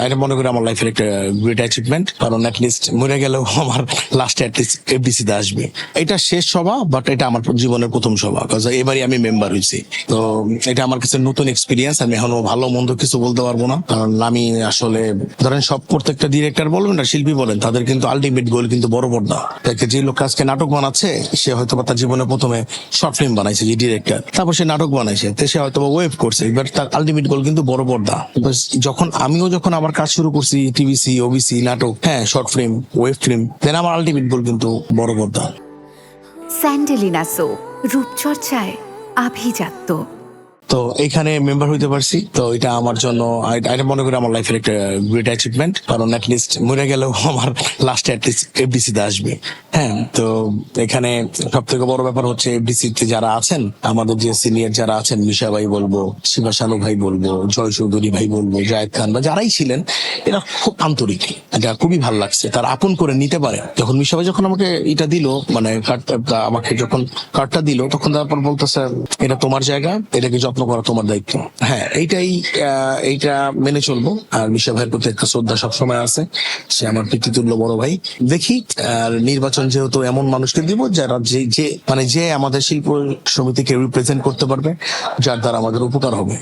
এটা মনে করি আমার লাইফের একটা গ্রেট অ্যাচিভমেন্ট, কারণ অ্যাটলিস্ট মরে গেলেও আমার লাস্টে অ্যাটলিস্ট এফডিসি তে আসবে। এটা শেষ সভা, বাট এটা আমার জীবনের প্রথম সভা, কারণ এবারই আমি মেম্বার হয়েছি। তো এটা আমার কাছে নতুন এক্সপিরিয়েন্স। আমি এখনো ভালো মন্দ কিছু বলতে পারবো না, কারণ আমি আসলে ধরেন সব প্রত্যেকটা ডিরেক্টর বলবেন না শিল্পী বলেন, তাদের কিন্তু আলটিমেট গোল কিন্তু বড় পর্দা। দেখে যে লোক আজকে নাটক বানাচ্ছে, সে হয়তো তার জীবনে প্রথমে শর্ট ফিল্ম বানাইছে যে ডিরেক্টর, তারপর সে নাটক বানাইছে, তো সে হয়তো ওয়েব করছে, এবার তার আলটিমেট গোল কিন্তু বড় পর্দা। যখন আমার কাজ শুরু করছি টিভিসি, ওবিসি, নাটক, হ্যাঁ শর্ট ফিল্ম, ওয়েব ফিল্ম, দেন আমার আলটিমেট গোল কিন্তু বড় পর্দা। স্যান্ডেলিনা সো, রূপচর্চায় আভিজাত্য। তো এখানে মেম্বার হইতে পারছি, তো এটা আমার জন্য এটা মনে করি আমার লাইফের একটা গ্রেট অ্যাচিভমেন্ট, কারণ অ্যাটলিস্ট মরে গেলেও আমার লাস্টে অ্যাটলিস্ট এফডিসি তে আসবে। হ্যাঁ, তো এখানে সব থেকে বড় ব্যাপার হচ্ছে এফডিসি তে যারা আছেন, আমাদের যে সিনিয়র যারা আছেন, মিশা ভাই বলবো, শিবা শানু ভাই বলবো, জয় চৌধুরী ভাই বলবো, জায়েদ খান বা যারাই ছিলেন, এরা খুব আন্তরিক। এটা খুবই ভালো লাগছে, তার আপন করে নিতে পারে। যখন মিশা ভাই যখন আমাকে এটা দিল, মানে আমাকে যখন কার্ডটা দিল, তখন তারপর বলতেছে এটা তোমার জায়গা, এটাকে যত্ন করা তোমার দায়িত্ব। হ্যাঁ, এইটা মেনে চলবো। আর মিশা ভাইয়ের প্রতি একটা শ্রদ্ধা সবসময় আছে, সে আমার পিতৃতুল্য বড় ভাই। দেখি, আর নির্বাচন যেহেতু এমন মানুষকে দিব যারা যে আমাদের শিল্প সমিতিকে রিপ্রেজেন্ট করতে পারবে, যার দ্বারা আমাদের উপকার হবে।